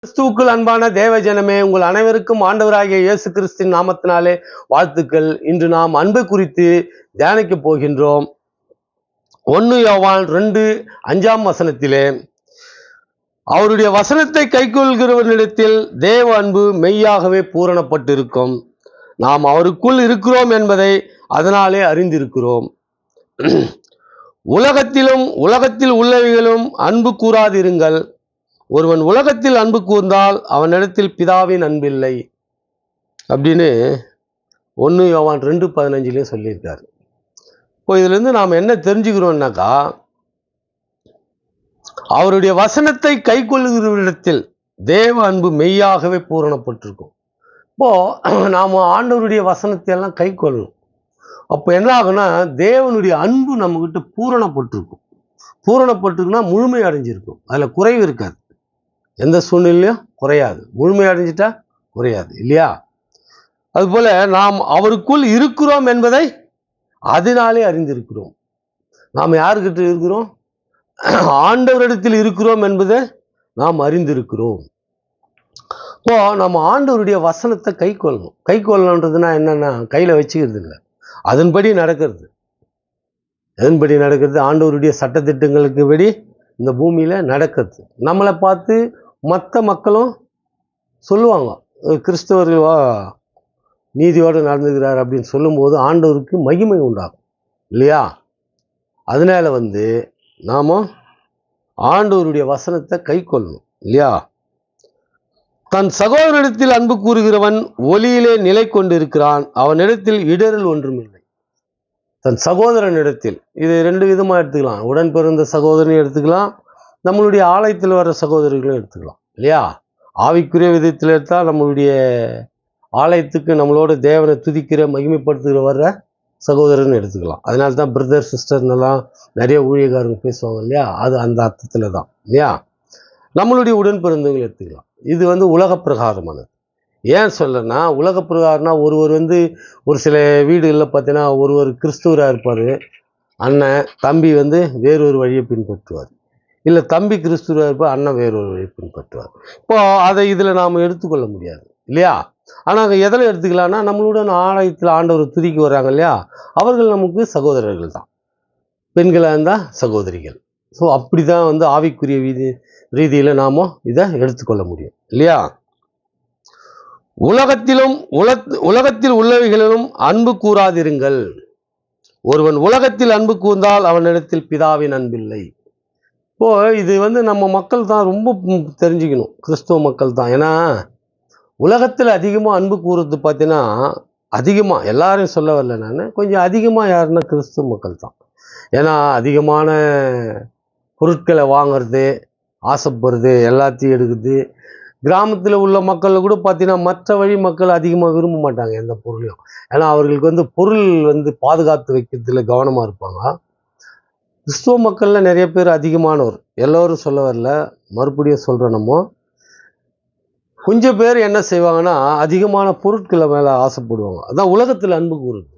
கிறிஸ்துவுக்குள் அன்பான தேவ ஜனமே, உங்கள் அனைவருக்கும் ஆண்டவராகிய இயேசு கிறிஸ்துவின் நாமத்தினாலே வாழ்த்துக்கள். இன்று நாம் அன்பு குறித்து தியானிக்க போகின்றோம். 1 யோவான் 2:5 அவருடைய வசனத்தை கைக்கொள்கிறவர்களிடத்தில் தேவ அன்பு மெய்யாகவே பூரணப்பட்டிருக்கும். நாம் அவருக்குள் இருக்கிறோம் என்பதை அதனாலே அறிந்திருக்கிறோம். உலகத்தில் உள்ளவைகளும் அன்பு கூறாதிருங்கள். ஒருவன் உலகத்தில் அன்பு கூர்ந்தால் அவனிடத்தில் பிதாவின் அன்பில்லை அப்படின்னு 1 யோவான் 2:15 சொல்லியிருக்காரு. இப்போ இதுலேருந்து நாம் என்ன தெரிஞ்சுக்கிறோம்னாக்கா, அவருடைய வசனத்தை கை கொள்ளுகிறவரிடத்தில் தேவ அன்பு மெய்யாகவே பூரணப்பட்டிருக்கும். இப்போ நாம் ஆண்டவருடைய வசனத்தை எல்லாம் கை கொள்ளணும். அப்போ என்ன ஆகுனா, தேவனுடைய அன்பு நம்மகிட்ட பூரணப்பட்டிருக்கும். பூரணப்பட்டிருக்குன்னா முழுமை அடைஞ்சிருக்கும். அதில் குறைவு இருக்காது. எந்த சூழ்நிலையும் குறையாது. முழுமை அடைஞ்சிட்டா குறையாது இல்லையா? அதுபோல நாம் அவருக்குள் இருக்கிறோம் என்பதை அதனாலே அறிந்திருக்கிறோம். நாம் யாருக்கிட்ட இருக்கிறோம்? ஆண்டவரிடத்தில் இருக்கிறோம் என்பதை நாம் அறிந்திருக்கிறோம். இப்போ நம்ம ஆண்டவருடைய வசனத்தை கை கொள்ளணும். கை கொள்ளணுன்றதுன்னா என்னன்னா, கையில் வச்சுக்கிறது இல்லை, அதன்படி நடக்கிறது. எதன்படி நடக்கிறது? ஆண்டவருடைய சட்டத்திட்டங்களுக்கு படி இந்த பூமியில் நடக்கிறது. நம்மளை பார்த்து மற்ற மக்களும் சொல்லுவாங்க, கிறிஸ்தவர்கள் நீதியோடு நடந்துக்கிறார் அப்படின்னு சொல்லும்போது ஆண்டவருக்கு மகிமை உண்டாகும் இல்லையா? அதனால நாம் ஆண்டவருடைய வசனத்தை கை கொள்ளணும் இல்லையா? தன் சகோதரனிடத்தில் அன்பு கூறுகிறவன் ஒளியிலே நிலை கொண்டிருக்கிறான், அவனிடத்தில் இடரல் ஒன்றுமில்லை. தன் சகோதரனிடத்தில், இது 2 விதமாக எடுத்துக்கலாம். உடன் பிறந்த சகோதரனையும் எடுத்துக்கலாம், நம்மளுடைய ஆலயத்தில் வர்ற சகோதரிகளும் எடுத்துக்கலாம் இல்லையா? ஆவிக்குரிய விதத்தில் எடுத்தால் நம்மளுடைய ஆலயத்துக்கு நம்மளோட தேவனை துதிக்கிற மகிமைப்படுத்துகிற வர்ற சகோதரன் எடுத்துக்கலாம். அதனால தான் பிரதர் சிஸ்டர்னெல்லாம் நிறைய ஊழியக்காரங்க பேசுவாங்க இல்லையா? அது அந்த அர்த்தத்தில் தான் இல்லையா? நம்மளுடைய உடன் பிறந்தவங்க எடுத்துக்கலாம். இது உலக பிரகாரமானது. ஏன் சொல்லனா, உலக பிரகாரம்னா ஒருவர் ஒரு சில வீடுகளில் பார்த்தீங்கன்னா ஒருவர் கிறிஸ்துவராக இருப்பார், அண்ணன் தம்பி வேறொரு வழியை பின்பற்றுவார். இல்லை தம்பி கிறிஸ்துவராக இருப்பார், அண்ணன் வேறொரு வழியை பின்பற்றுவார். இப்போ அதை இதில் நாம் எடுத்துக்கொள்ள முடியாது இல்லையா? ஆனால் அங்கே எதில் எடுத்துக்கலாம்னா, நம்மளுடன் ஆலயத்தில் ஆண்டவர் துதிக்கு வர்றாங்க இல்லையா, அவர்கள் நமக்கு சகோதரர்கள் தான். பெண்களாக இருந்தால் சகோதரிகள். ஸோ அப்படி தான் ஆவிக்குரிய ரீதியில் நாம் இதை எடுத்துக்கொள்ள முடியும் இல்லையா? உலகத்தில் உள்ளவைகளிலும் அன்பு கூறாதிருங்கள். ஒருவன் உலகத்தில் அன்பு கூர்ந்தால் அவனிடத்தில் பிதாவின் அன்பில்லை. இப்போ இது நம்ம மக்கள் தான் ரொம்ப தெரிஞ்சுக்கணும், கிறிஸ்துவ மக்கள் தான். ஏன்னா உலகத்தில் அதிகமாக அன்பு கூறுறது பார்த்தீங்கன்னா, அதிகமாக எல்லாரையும் சொல்ல வரல நான், கொஞ்சம் அதிகமாக யாருன்னா கிறிஸ்துவ மக்கள் தான். ஏன்னா அதிகமான பொருட்களை வாங்கிறது, ஆசைப்படுறது, எல்லாத்தையும் எடுக்குது. கிராமத்தில் உள்ள மக்கள் கூட பார்த்தீங்கன்னா மற்ற வழி மக்கள் அதிகமாக விரும்ப மாட்டாங்க எந்த பொருளையும். ஏன்னா அவர்களுக்கு பொருள் பாதுகாத்து வைக்கிறதுல கவனமாக இருப்பாங்க. கிறிஸ்துவ மக்களில் நிறைய பேர் அதிகமானவர், எல்லோரும் சொல்ல வரல, மறுபடியும் சொல்கிறோம். நம்ம கொஞ்சம் பேர் என்ன செய்வாங்கன்னா, அதிகமான பொருட்களை மேலே ஆசைப்படுவாங்க. அதான் உலகத்தில் அன்பு கூறுது.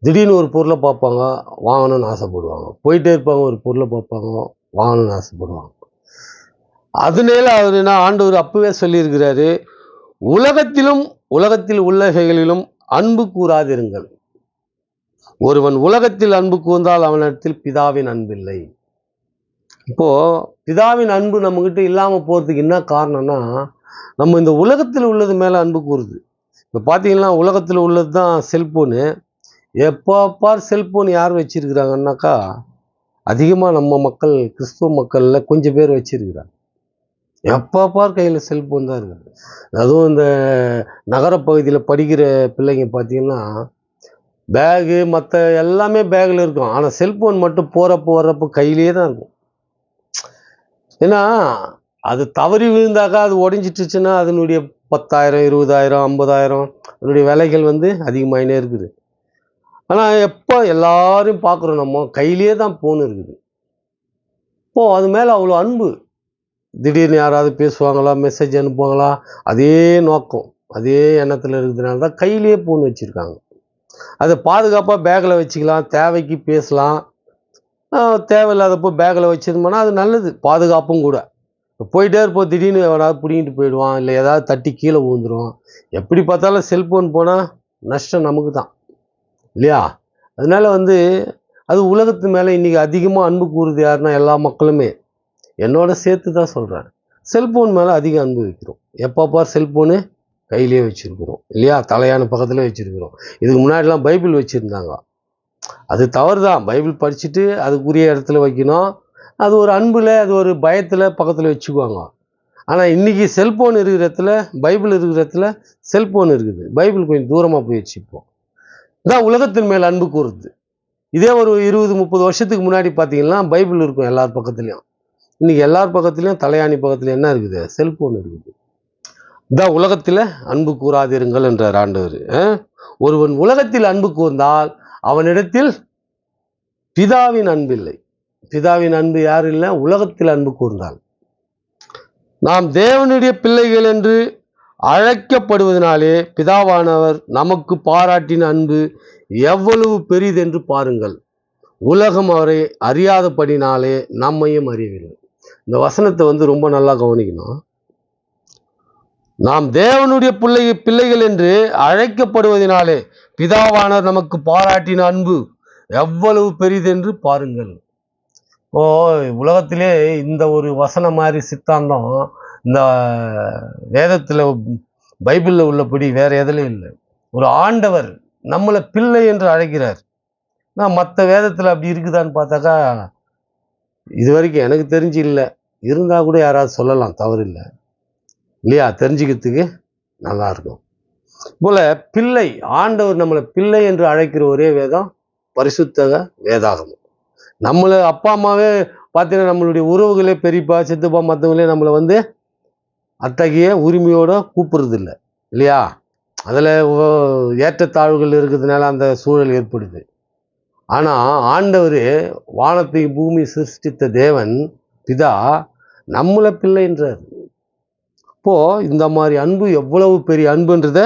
திடீர்னு ஒரு பொருளை பார்ப்பாங்க, வாங்கணும்னு ஆசைப்படுவாங்க. போயிட்டே இருப்பாங்க, ஒரு பொருளை பார்ப்பாங்க, வாங்கணும்னு ஆசைப்படுவாங்க. அதனால ஆண்டவர் அப்பவே சொல்லியிருக்கிறாரு, உலகத்தில் உள்ளவைகளிலும் அன்பு கூறாதிருங்கள். ஒருவன் உலகத்தில் அன்பு கூர்ந்தால் அவனிடத்தில் பிதாவின் அன்பில்லை. இப்போ பிதாவின் அன்பு நம்மகிட்ட இல்லாமல் போகிறதுக்கு என்ன காரணம்னா, நம்ம இந்த உலகத்தில் உள்ளது மேலே அன்பு கூறுது. இப்போ பார்த்தீங்கன்னா உலகத்தில் உள்ளது தான் செல்ஃபோனு. எப்போ பார் செல்ஃபோன் யார் வச்சிருக்கிறாங்கன்னாக்கா, அதிகமாக நம்ம மக்கள், கிறிஸ்துவ மக்களில் கொஞ்சம் பேர் வச்சிருக்கிறாங்க. எப்போ பார் கையில் செல்ஃபோன் தான் இருக்குது. அதுவும் இந்த நகரப்பகுதியில் படிக்கிற பிள்ளைங்க பார்த்தீங்கன்னா, பேகு மற்ற எல்லாமே பேக்கில் இருக்கும், ஆனால் செல்ஃபோன் மட்டும் போகிறப்போ வர்றப்போ கையிலே தான் இருக்கும். ஏன்னா அது தவறி விழுந்தாக்கா, அது உடஞ்சிட்டுச்சுன்னா அதனுடைய 10,000, 20,000, 50,000 அதனுடைய விலைகள் அதிகமாகினே இருக்குது. ஆனால் எப்போ எல்லாரையும் பார்க்குறோம், நம்ம கையிலே தான் ஃபோன் இருக்குது. இப்போது அது மேலே அவ்வளோ அன்பு. திடீர்னு யாராவது பேசுவாங்களா, மெசேஜ் அனுப்புவாங்களா, அதே நோக்கம், அதே எண்ணத்தில் இருக்கிறதுனால தான் கையிலேயே ஃபோன் வச்சுருக்காங்க. அதை பாதுகாப்பாக பேக்கில் வச்சுக்கலாம், தேவைக்கு பேசலாம். தேவையில்லாதப்போ பேக்கில் வச்சிருந்தோம்னா அது நல்லது, பாதுகாப்பும் கூட. போயிட்டே இருப்போம், திடீர்னு எவனாவது பிடிங்கிட்டு போயிடுவான், இல்லை ஏதாவது தட்டி கீழே விழுந்துரும். எப்படி பார்த்தாலும் செல்ஃபோன் போனால் நஷ்டம் நமக்கு தான் இல்லையா? அதனால அது உலகத்து மேலே இன்றைக்கி அதிகமாக அன்பு கூறுது யாருன்னா எல்லா மக்களுமே, என்னோட சேர்த்து தான் சொல்கிறேன். செல்ஃபோன் மேலே அதிக அன்பு வைக்கிறோம். எப்போ பார் செல்ஃபோனு கையிலே வச்சுருக்கிறோம் இல்லையா? தலையான பக்கத்தில் வச்சுருக்கிறோம். இதுக்கு முன்னாடிலாம் பைபிள் வச்சுருந்தாங்க, அது தவறு தான். பைபிள் படிச்சுட்டு அதுக்குரிய இடத்துல வைக்கணும். அது ஒரு அன்பில், அது ஒரு பயத்தில் பக்கத்தில் வச்சுக்குவாங்க. ஆனால் இன்றைக்கி செல்ஃபோன் இருக்கிற இடத்துல, பைபிள் இருக்கிற இடத்துல செல்ஃபோன் இருக்குது. பைபிள் கொஞ்சம் தூரமாக போய் வச்சுப்போம். இதான் உலகத்தின் மேல் அன்பு கூறுது. இதே ஒரு 20-30 வருஷத்துக்கு முன்னாடி பார்த்தீங்கன்னா பைபிள் இருக்கும் எல்லார் பக்கத்துலேயும். இன்றைக்கி எல்லார் பக்கத்துலேயும் தலையாணி பக்கத்தில் என்ன இருக்குது? செல்ஃபோன் இருக்குது. இதான் உலகத்தில் அன்பு கூறாதிருங்கள் என்றார் ஆண்டவர். ஒருவன் உலகத்தில் அன்பு கூர்ந்தால் அவனிடத்தில் பிதாவின் அன்பு இல்லை. பிதாவின் அன்பு யார் இல்லை? உலகத்தில் அன்பு கூர்ந்தால். நாம் தேவனுடைய பிள்ளைகள் என்று அழைக்கப்படுவதனாலே பிதாவானவர் நமக்கு பாராட்டின அன்பு எவ்வளவு பெரிதென்று பாருங்கள். உலகம் அவரை அறியாதபடினாலே நம்மையும் அறியவில்லை. இந்த வசனத்தை ரொம்ப நல்லா கவனிக்கணும். நாம் தேவனுடைய பிள்ளைகள் என்று அழைக்கப்படுவதனாலே பிதாவானவர் நமக்கு பாராட்டின அன்பு எவ்வளவு பெரிதென்று பாருங்கள். உலகத்திலே இந்த ஒரு வசனம் மாதிரி சித்தாந்தம் இந்த வேதத்தில் பைபிளில் உள்ளபடி வேற எதுலையும் இல்லை. ஒரு ஆண்டவர் நம்மளை பிள்ளை என்று அழைக்கிறார். நான் மற்ற வேதத்தில் அப்படி இருக்குதான்னு பார்த்தாக்கா இது வரைக்கும் எனக்கு தெரிஞ்சு இல்லை. இருந்தால் கூட யாராவது சொல்லலாம், தவறு இல்லை இல்லையா? தெரிஞ்சுக்கிறதுக்கு நல்லா இருக்கும். போல பிள்ளை, ஆண்டவர் நம்மளை பிள்ளை என்று அழைக்கிற ஒரே வேதம் பரிசுத்த வேதாகமம். நம்மளை அப்பா அம்மாவே பார்த்தீங்கன்னா நம்மளுடைய உறவுகளே, பெரியப்பா சித்தப்பா மற்றவங்களே நம்மளை அத்தகைய உரிமையோடு கூப்பிடுறது இல்லை இல்லையா? அதில் ஏற்றத்தாழ்வுகள் இருக்கிறதுனால அந்த சூழல் ஏற்படுது. ஆனால் ஆண்டவர் வானத்தை பூமி சிருஷ்டித்த தேவன் பிதா நம்மளை பிள்ளைன்றார். இப்போது இந்த மாதிரி அன்பு எவ்வளவு பெரிய அன்புன்றத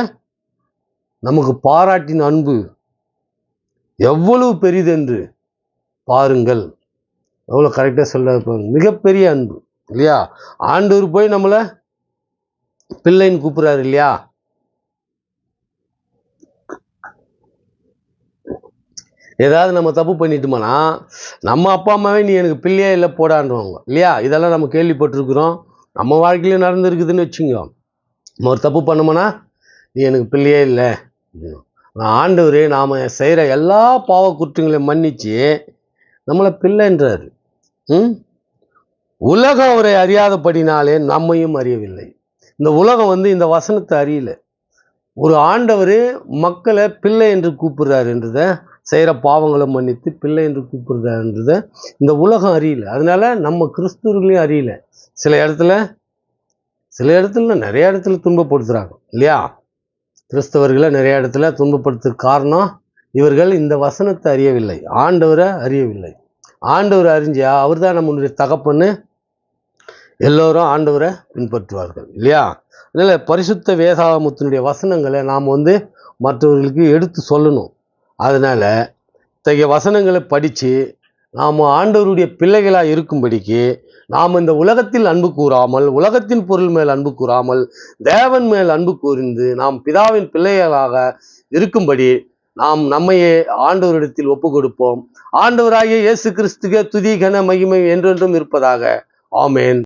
நமக்கு பாராட்டின அன்பு எவ்வளவு பெரிதென்று பாருங்கள். எவ்வளோ கரெக்டாக சொல்ல, மிகப்பெரிய அன்பு இல்லையா? ஆண்டவர் போய் நம்மளை பிள்ளைன்னு கூப்பிட்றாரு இல்லையா? ஏதாவது நம்ம தப்பு பண்ணிட்டோம்னா நம்ம அப்பா அம்மாவே நீ எனக்கு பிள்ளையே இல்லை போடான்றவங்க இல்லையா? இதெல்லாம் நம்ம கேள்விப்பட்டிருக்கிறோம், நம்ம வாழ்க்கையில நடந்துருக்குதுன்னு வச்சுங்க. நம்ம ஒரு தப்பு பண்ணோம்னா நீ எனக்கு பிள்ளையே இல்லை. ஆண்டவர் நாம் செய்கிற எல்லா பாவ குற்றங்களையும் மன்னிச்சு நம்மளை பிள்ளைன்றாரு. உலகம் அவரை அறியாதபடினாலே நம்மையும் அறியவில்லை. இந்த உலகம் இந்த வசனத்தை அறியல. ஒரு ஆண்டவர் மக்களை பிள்ளை என்று கூப்பிடுறாரு என்றத, செய்கிற பாவங்களை மன்னித்து பிள்ளை என்று கூப்பிடுறாருன்றத இந்த உலகம் அறியல. அதனால நம்ம கிறிஸ்துவர்களையும் அறியல. சில இடத்துல நிறைய இடத்துல துன்பப்படுத்துகிறாங்க இல்லையா? கிறிஸ்தவர்களை நிறைய இடத்துல துன்பப்படுத்துற காரணம் இவர்கள் இந்த வசனத்தை அறியவில்லை, ஆண்டவரை அறியவில்லை. ஆண்டவரை அறிஞ்சா அவர் தான் நம்மளுடைய தகப்பன்னு எல்லோரும் ஆண்டவரை பின்பற்றுவார்கள் இல்லையா? அதனால் பரிசுத்த வேதாகமத்தினுடைய வசனங்களை நாம் மற்றவர்களுக்கு எடுத்து சொல்லணும். அதனால் இத்தகைய வசனங்களை படித்து நாம் ஆண்டவருடைய பிள்ளைகளாக இருக்கும்படிக்கு நாம் இந்த உலகத்தில் அன்பு கூறாமல், உலகத்தின் பொருள் மேல் அன்பு கூறாமல், தேவன் மேல் அன்பு கூர்ந்து நாம் பிதாவின் பிள்ளைகளாக இருக்கும்படி நாம் நம்மையே ஆண்டவரிடத்தில் ஒப்பு கொடுப்போம். ஆண்டவராகிய இயேசு கிறிஸ்துவே துதி கன மகிமை என்றென்றும் இருப்பதாக. ஆமேன்.